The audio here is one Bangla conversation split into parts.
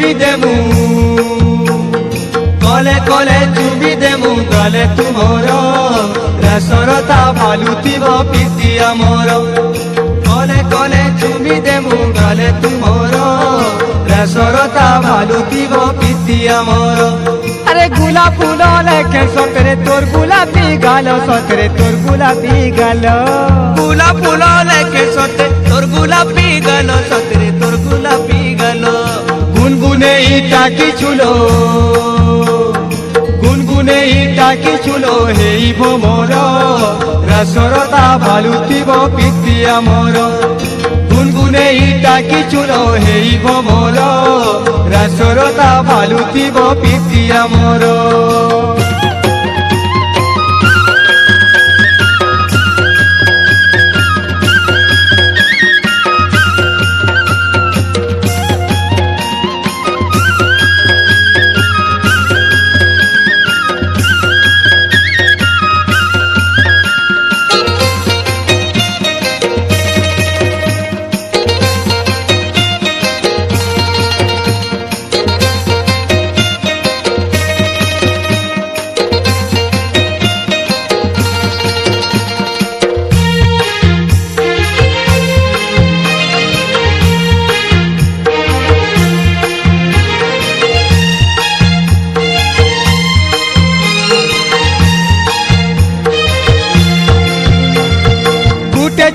চুমি দেমু কলে কলে চুমি দেমু গলে তুমর রসরতা ভালুতিব পিতি আমার কলে কলে চুমি দেমু গলে তুমর রসরতা ভালুতিব পিতি আমার আরে গোলাপ ফুল লেখে সতরে তোর গোলাপি গাল সতরে তোর গোলাপি গাল গোলাপ ফুল লেখে সতরে তোর গোলাপি গাল সতরে তোর গোলাপি গাল গুনগুনে ইটা কি ছুলো গুনগুনে ইটা কি ছুলো হেই ভোমর রসরতা ভালুতিব পিতি আমার গুনগুনে ইটা কি ছুলো হেই ভোমর রসরতা ভালুতিব পিতি আমার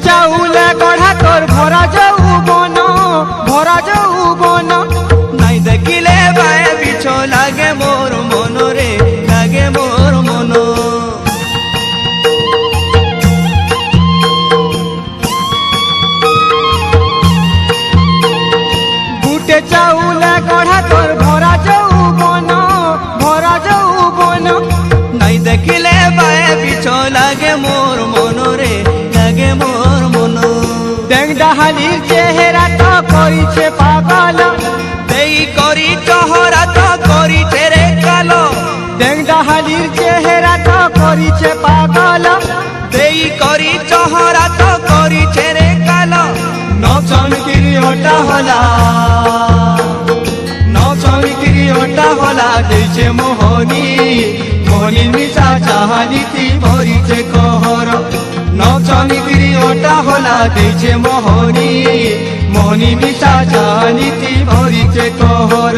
চাউলে গড়া তোর ভরা যৌবন নাই দেখিলে বায়ে বিছ লাগে মোর মনরে লাগে মোর মন গুটে চাউলে গড়া তোর ভরা যৌবন নাই দেখিলে বায়ে বিছ লাগে মোর মনরে লাগে মোর মন ডেংডাহালির চেহারা তো করিছে পাগল দেই করি চহরা তো করিছে রে কালো ডেংডাহালির চেহারা তো করিছে পাগল দেই করি চহরা তো করিছে রে কালো নচনকিরি ওটা হলা দেইছে মোহনী মোহনী মিশা চাহালিতি ভরিছে কহর নচনিকিরি ওটা হলা দেইছে মোহনী মোহনী মিশা চাহালিতি ভরিছে কহর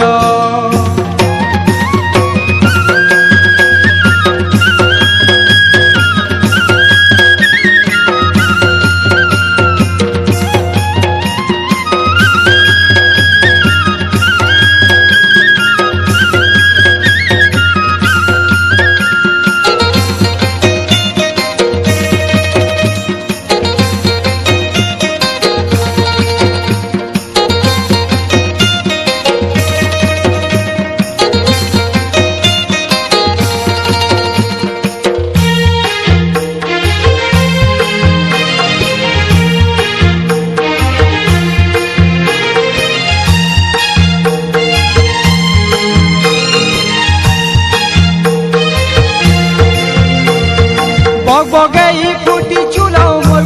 বগেই ফুটি চুলো মোর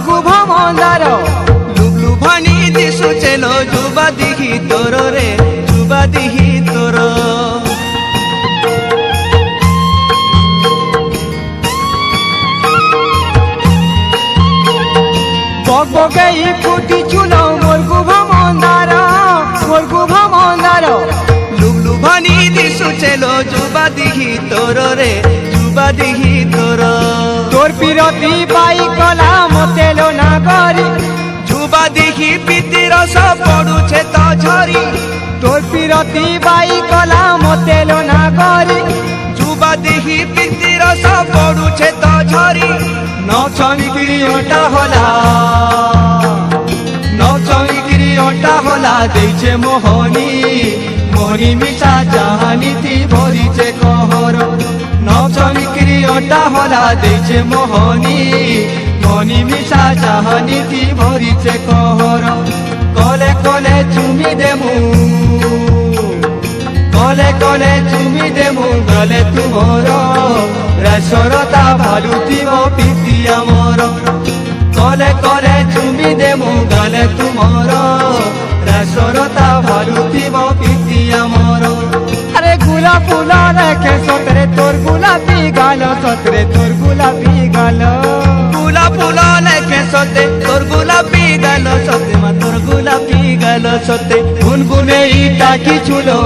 গুভা মন্দার লুবলু ভানি দিশু চেলো যুবা দিহি তোর রে যুবা দিহি তোর বগেই ফুটি চুলো মোর গুভা মন্দার লুবলু ভানি দিশু চেলো যুবা দিহি তোর রে দিহি তোর পিরতি পাই কলা মতেলো না করি যুবা দিহি পিতি রস পড়ুছে তো ঝরি তোর পিরতি পাই কলা মতেলো না করি যুবা দিহি পিতি রস পড়ুছে তো ঝরি নচনিকিরি ওটা হলা দেইছে মোহনী মোহনী মিশা চাহালিতি ভরিছে কহর নচনিকিরি ওটা হলা দেইছে মোহনী মোহনী মিশা চাহালিতি ভরিছে কহর কলে কলে চুমি দেমু কলে কলে চুমি দেমু গলে তুমর রসরতা ভালুতিব পিতি আমার কলে কলে চুমি দেমু গলে তুমর রসরতা লেখে সতরে তোর গোলাপি গাল সতরে তোর গোলাপি গাল ফুলা ফুল লেখে সতে তোর গোলাপি গাল সতে মা তোর গোলাপি গাল সতে গুনগুনে ইটা কি চুলো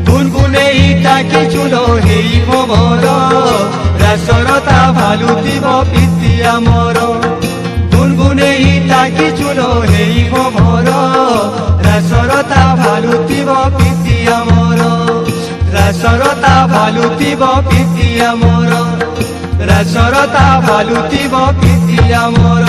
গুনগুনে ইটা কি চুলো হেই মোর রাসরতা ভালুতিব পিতি আমার গুনগুনে ইটা কি চুলো হেই মোর রাসরতা ভালুতিব পিতি আমার রাসরতা ভালুতিব পিতি আমার রাসরতা ভালুতিব পিতি আমার